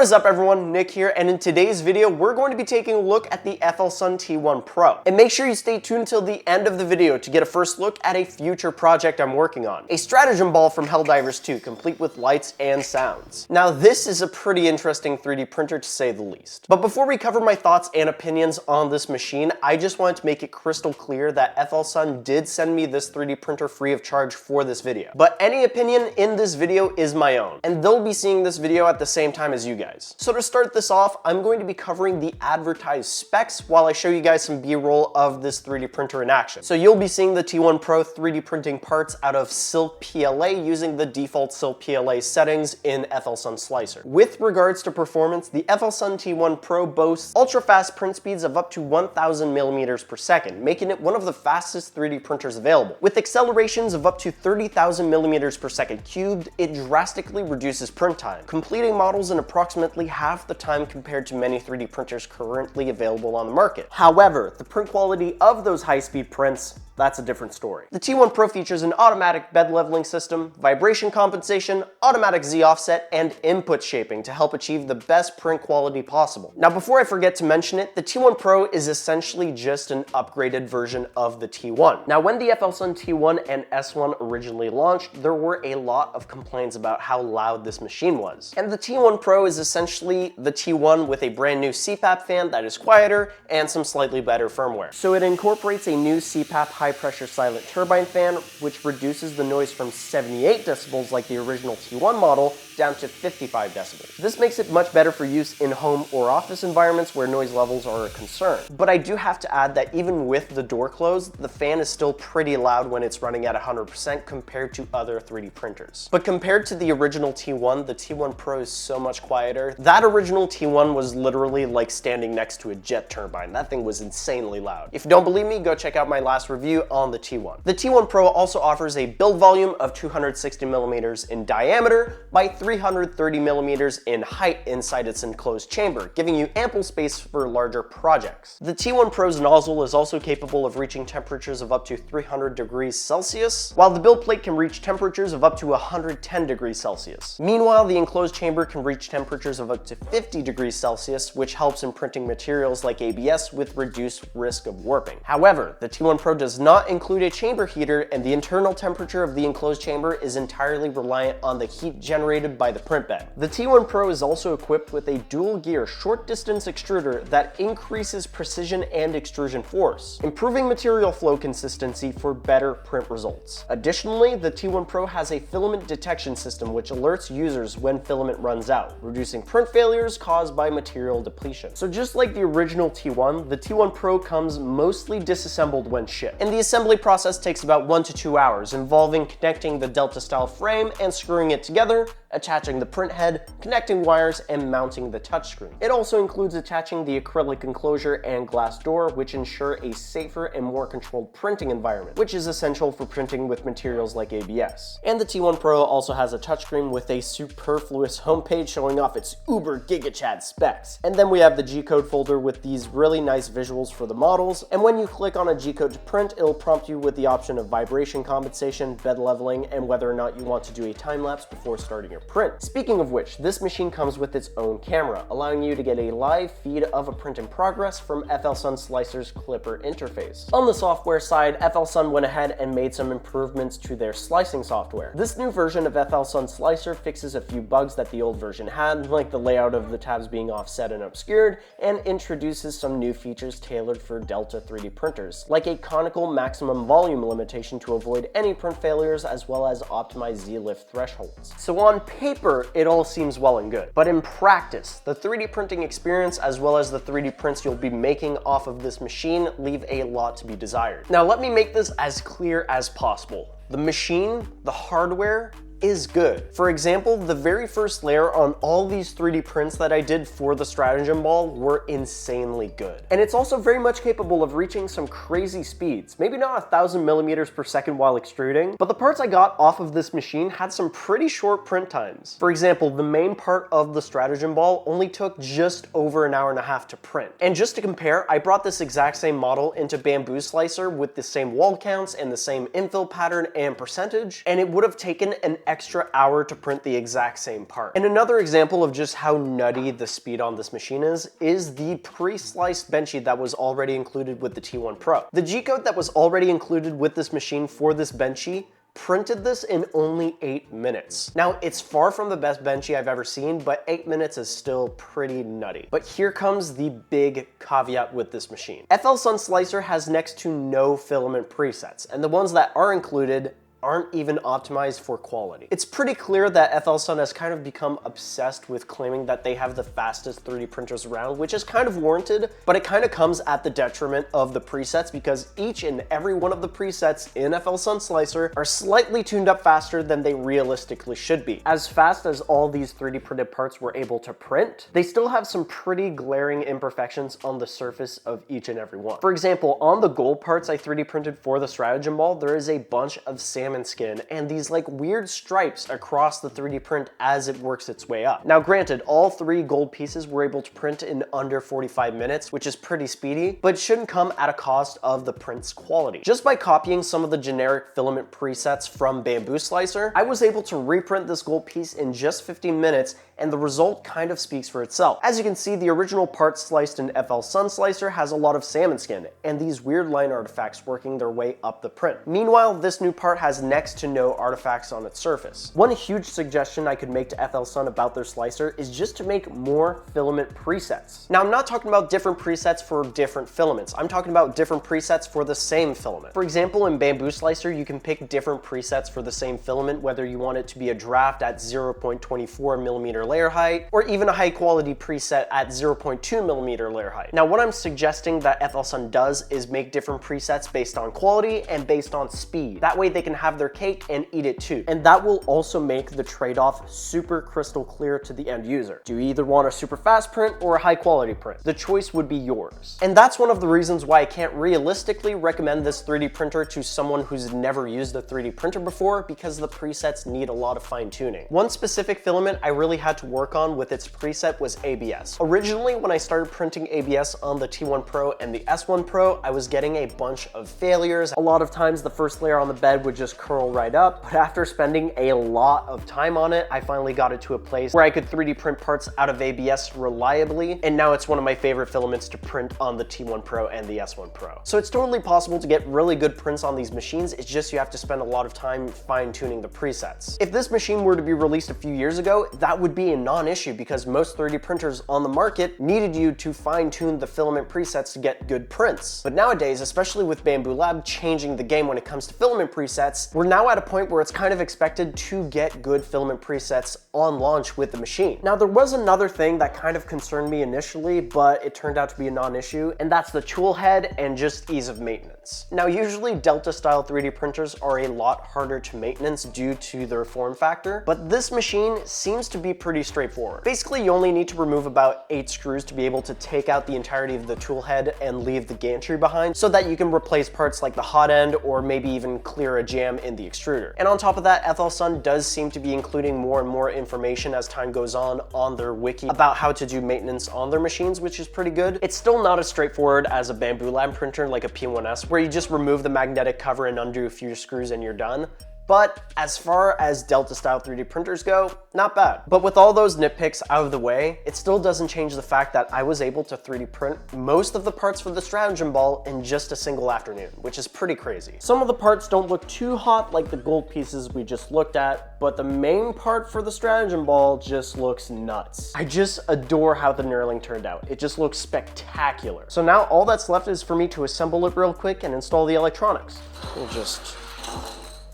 What is up everyone, Nick here, and in today's video we're going to be taking a look at the FLSUN T1 Pro. And make sure you stay tuned until the end of the video to get a first look at a future project I'm working on. A stratagem ball from Helldivers 2, complete with lights and sounds. Now this is a pretty interesting 3D printer to say the least. But before we cover my thoughts and opinions on this machine, I just wanted to make it crystal clear that FLSUN did send me this 3D printer free of charge for this video. But any opinion in this video is my own, and they'll be seeing this video at the same time as you guys. So to start this off, I'm going to be covering the advertised specs while I show you guys some B-roll of this 3D printer in action. So you'll be seeing the T1 Pro 3D printing parts out of Silk PLA using the default Silk PLA settings in FLSUN Slicer. With regards to performance, the FLSUN T1 Pro boasts ultra-fast print speeds of up to 1000 millimeters per second, making it one of the fastest 3D printers available. With accelerations of up to 30,000 millimeters per second cubed, it drastically reduces print time, completing models in approximately half the time compared to many 3D printers currently available on the market. However, the print quality of those high-speed prints, that's a different story. The T1 Pro features an automatic bed leveling system, vibration compensation, automatic Z offset, and input shaping to help achieve the best print quality possible. Now before I forget to mention it, the T1 Pro is essentially just an upgraded version of the T1. Now when the FLSUN T1 and S1 originally launched, there were a lot of complaints about how loud this machine was. And the T1 Pro is essentially the T1 with a brand new CPAP fan that is quieter and some slightly better firmware. So it incorporates a new CPAP high-pressure silent turbine fan, which reduces the noise from 78 decibels like the original T1 model down to 55 decibels. This makes it much better for use in home or office environments where noise levels are a concern. But I do have to add that even with the door closed, the fan is still pretty loud when it's running at 100% compared to other 3D printers. But compared to the original T1, the T1 Pro is so much quieter. That original T1 was literally like standing next to a jet turbine. That thing was insanely loud. If you don't believe me, go check out my last review on the T1. The T1 Pro also offers a build volume of 260 millimeters in diameter by 330 millimeters in height inside its enclosed chamber, giving you ample space for larger projects. The T1 Pro's nozzle is also capable of reaching temperatures of up to 300 degrees Celsius, while the build plate can reach temperatures of up to 110 degrees Celsius. Meanwhile, the enclosed chamber can reach temperatures of up to 50 degrees Celsius, which helps in printing materials like ABS with reduced risk of warping. However, the T1 Pro does not include a chamber heater, and the internal temperature of the enclosed chamber is entirely reliant on the heat generated by the print bed. The T1 Pro is also equipped with a dual gear short distance extruder that increases precision and extrusion force, improving material flow consistency for better print results. Additionally, the T1 Pro has a filament detection system which alerts users when filament runs out, reducing print failures caused by material depletion. So just like the original T1, the T1 Pro comes mostly disassembled when shipped, and the assembly process takes about 1 to 2 hours, involving connecting the Delta style frame and screwing it together, attaching the print head, connecting wires, and mounting the touchscreen. It also includes attaching the acrylic enclosure and glass door, which ensure a safer and more controlled printing environment, which is essential for printing with materials like ABS. And the T1 Pro also has a touchscreen with a superfluous homepage showing off its uber gigachad specs. And then we have the G-code folder with these really nice visuals for the models, and when you click on a G-code to print, it'll prompt you with the option of vibration compensation, bed leveling, and whether or not you want to do a time-lapse before starting your print. Speaking of which, this machine comes with its own camera, allowing you to get a live feed of a print in progress from FLSUN Slicer's Clipper interface. On the software side, FLSUN went ahead and made some improvements to their slicing software. This new version of FLSUN Slicer fixes a few bugs that the old version had, like the layout of the tabs being offset and obscured, and introduces some new features tailored for Delta 3D printers, like a conical maximum volume limitation to avoid any print failures, as well as optimized Z-lift thresholds. So on paper, it all seems well and good, but in practice, the 3D printing experience as well as the 3D prints you'll be making off of this machine leave a lot to be desired. Now let me make this as clear as possible. The machine, the hardware, is good. For example, the very first layer on all these 3D prints that I did for the stratagem ball were insanely good. And it's also very much capable of reaching some crazy speeds. Maybe not 1000 millimeters per second while extruding, but the parts I got off of this machine had some pretty short print times. For example, the main part of the stratagem ball only took just over an hour and a half to print. And just to compare, I brought this exact same model into Bamboo Slicer with the same wall counts and the same infill pattern and percentage, and it would have taken an extra hour to print the exact same part. And another example of just how nutty the speed on this machine is the pre-sliced benchy that was already included with the T1 Pro. The G-code that was already included with this machine for this benchy printed this in only 8 minutes. Now, it's far from the best benchy I've ever seen, but 8 minutes is still pretty nutty. But here comes the big caveat with this machine. FLSUN Slicer has next to no filament presets, and the ones that are included aren't even optimized for quality. It's pretty clear that FLSUN has kind of become obsessed with claiming that they have the fastest 3D printers around, which is kind of warranted, but it kind of comes at the detriment of the presets because each and every one of the presets in FLSUN Slicer are slightly tuned up faster than they realistically should be. As fast as all these 3D printed parts were able to print, they still have some pretty glaring imperfections on the surface of each and every one. For example, on the gold parts I 3D printed for the stratagem ball, there is a bunch of salmon skin and these like weird stripes across the 3D print as it works its way up. Now granted, all 3 gold pieces were able to print in under 45 minutes, which is pretty speedy, but shouldn't come at a cost of the print's quality. Just by copying some of the generic filament presets from Bamboo Slicer, I was able to reprint this gold piece in just 15 minutes, and the result kind of speaks for itself. As you can see, the original part sliced in FLSUN Slicer has a lot of salmon skin and these weird line artifacts working their way up the print. Meanwhile, this new part has next to no artifacts on its surface. One huge suggestion I could make to FLSUN about their slicer is just to make more filament presets. Now, I'm not talking about different presets for different filaments. I'm talking about different presets for the same filament. For example, in Bamboo Slicer, you can pick different presets for the same filament, whether you want it to be a draft at 0.24 millimeter layer height, or even a high quality preset at 0.2 millimeter layer height. Now, what I'm suggesting that FLSUN does is make different presets based on quality and based on speed. That way they can have their cake and eat it too. And that will also make the trade-off super crystal clear to the end user. Do you either want a super fast print or a high quality print? The choice would be yours. And that's one of the reasons why I can't realistically recommend this 3D printer to someone who's never used a 3D printer before, because the presets need a lot of fine tuning. One specific filament I really had to work on with its preset was ABS. Originally, when I started printing ABS on the T1 Pro and the S1 Pro, I was getting a bunch of failures. A lot of times the first layer on the bed would just curl right up, but after spending a lot of time on it, I finally got it to a place where I could 3D print parts out of ABS reliably, and now it's one of my favorite filaments to print on the T1 Pro and the S1 Pro. So it's totally possible to get really good prints on these machines, it's just you have to spend a lot of time fine-tuning the presets. If this machine were to be released a few years ago, that would be a non-issue because most 3D printers on the market needed you to fine-tune the filament presets to get good prints. But nowadays, especially with Bamboo Lab changing the game when it comes to filament presets, we're now at a point where it's kind of expected to get good filament presets on launch with the machine. Now, there was another thing that kind of concerned me initially, but it turned out to be a non-issue, and that's the tool head and just ease of maintenance. Now, usually Delta style 3D printers are a lot harder to maintenance due to their form factor, but this machine seems to be pretty straightforward. Basically, you only need to remove about 8 screws to be able to take out the entirety of the tool head and leave the gantry behind so that you can replace parts like the hot end or maybe even clear a jam in the extruder. And on top of that, FLSUN does seem to be including more and more information as time goes on their wiki about how to do maintenance on their machines, which is pretty good. It's still not as straightforward as a Bamboo Lab printer like a P1S, where you just remove the magnetic cover and undo a few screws and you're done. But as far as Delta style 3D printers go, not bad. But with all those nitpicks out of the way, it still doesn't change the fact that I was able to 3D print most of the parts for the stratagem ball in just a single afternoon, which is pretty crazy. Some of the parts don't look too hot like the gold pieces we just looked at, but the main part for the stratagem ball just looks nuts. I just adore how the knurling turned out. It just looks spectacular. So now all that's left is for me to assemble it real quick and install the electronics.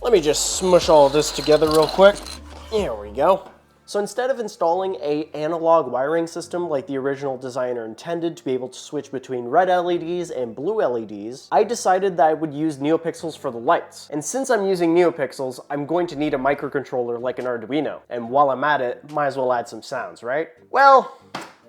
Let me just smush all this together real quick. There we go. So instead of installing an analog wiring system like the original designer intended to be able to switch between red LEDs and blue LEDs, I decided that I would use NeoPixels for the lights. And since I'm using NeoPixels, I'm going to need a microcontroller like an Arduino. And while I'm at it, might as well add some sounds, right? Well,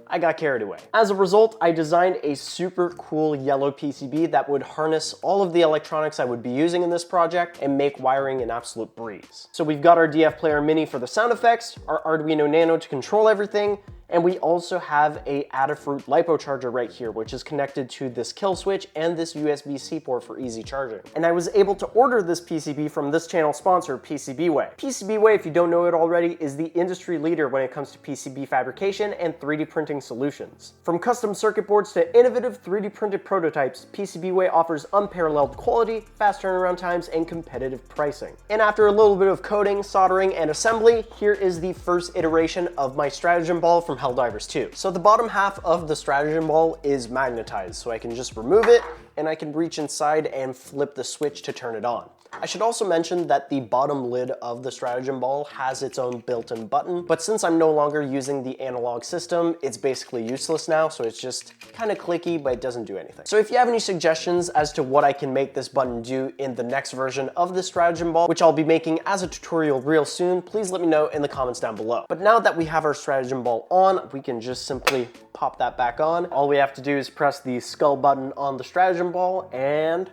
I got carried away. As a result, I designed a super cool yellow PCB that would harness all of the electronics I would be using in this project and make wiring an absolute breeze. So we've got our DF Player Mini for the sound effects, our Arduino Nano to control everything, And we also have a Adafruit LiPo charger right here, which is connected to this kill switch and this USB-C port for easy charging. And I was able to order this PCB from this channel sponsor, PCBWay. PCBWay, if you don't know it already, is the industry leader when it comes to PCB fabrication and 3D printing solutions. From custom circuit boards to innovative 3D printed prototypes, PCBWay offers unparalleled quality, fast turnaround times, and competitive pricing. And after a little bit of coding, soldering, and assembly, here is the first iteration of my stratagem ball from Helldivers 2. So the bottom half of the stratagem ball is magnetized, so I can just remove it and I can reach inside and flip the switch to turn it on. I should also mention that the bottom lid of the stratagem ball has its own built-in button, but since I'm no longer using the analog system, it's basically useless now, so it's just kind of clicky, but it doesn't do anything. So if you have any suggestions as to what I can make this button do in the next version of the stratagem ball, which I'll be making as a tutorial real soon, please let me know in the comments down below. But now that we have our stratagem ball on, we can just simply pop that back on. All we have to do is press the skull button on the stratagem ball and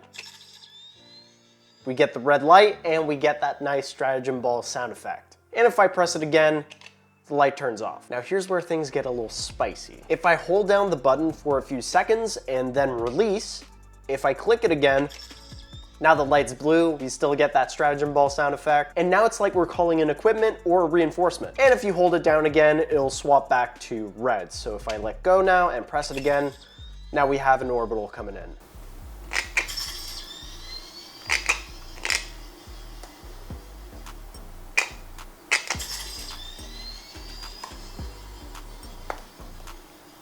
we get the red light and we get that nice stratagem ball sound effect. And if I press it again, the light turns off. Now here's where things get a little spicy. If I hold down the button for a few seconds and then release, if I click it again, now the light's blue, we still get that stratagem ball sound effect. And now it's like we're calling in equipment or reinforcement. And if you hold it down again, it'll swap back to red. So if I let go now and press it again, now we have an orbital coming in.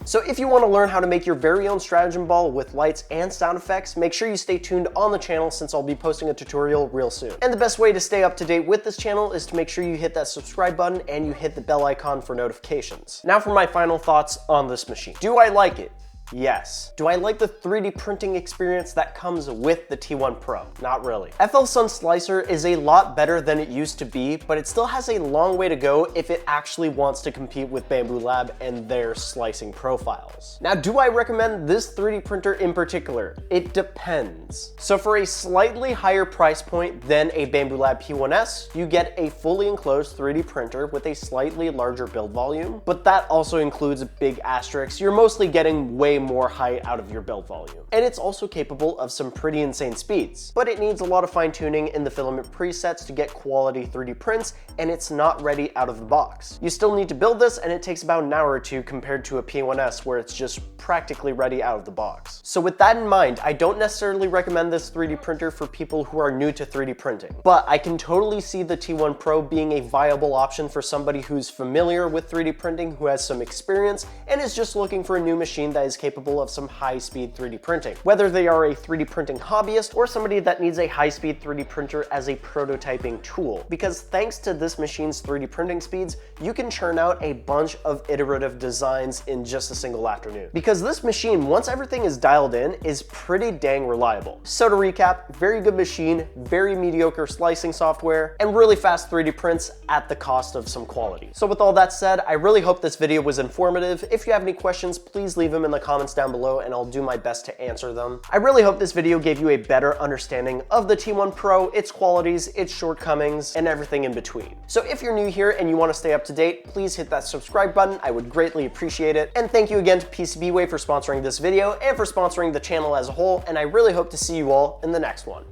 So if you want to learn how to make your very own stratagem ball with lights and sound effects, make sure you stay tuned on the channel since I'll be posting a tutorial real soon. And the best way to stay up to date with this channel is to make sure you hit that subscribe button and you hit the bell icon for notifications. Now for my final thoughts on this machine. Do I like it? Yes. Do I like the 3D printing experience that comes with the T1 Pro? Not really. FLSUN Slicer is a lot better than it used to be, but it still has a long way to go if it actually wants to compete with Bambu Lab and their slicing profiles. Now, do I recommend this 3D printer in particular? It depends. So for a slightly higher price point than a Bambu Lab P1S, you get a fully enclosed 3D printer with a slightly larger build volume, but that also includes a big asterisk. You're mostly getting way more height out of your build volume. And it's also capable of some pretty insane speeds, but it needs a lot of fine tuning in the filament presets to get quality 3D prints, and it's not ready out of the box. You still need to build this, and it takes about an hour or two compared to a P1S where it's just practically ready out of the box. So with that in mind, I don't necessarily recommend this 3D printer for people who are new to 3D printing, but I can totally see the T1 Pro being a viable option for somebody who's familiar with 3D printing, who has some experience, and is just looking for a new machine that is capable of some high-speed 3D printing. Whether they are a 3D printing hobbyist or somebody that needs a high-speed 3D printer as a prototyping tool. Because thanks to this machine's 3D printing speeds, you can churn out a bunch of iterative designs in just a single afternoon. Because this machine, once everything is dialed in, is pretty dang reliable. So to recap, very good machine, very mediocre slicing software, and really fast 3D prints at the cost of some quality. So with all that said, I really hope this video was informative. If you have any questions, please leave them in the comments down below and I'll do my best to answer them. I really hope this video gave you a better understanding of the T1 Pro, its qualities, its shortcomings, and everything in between. So if you're new here and you want to stay up to date, please hit that subscribe button. I would greatly appreciate it. And thank you again to PCBWay for sponsoring this video and for sponsoring the channel as a whole, and I really hope to see you all in the next one.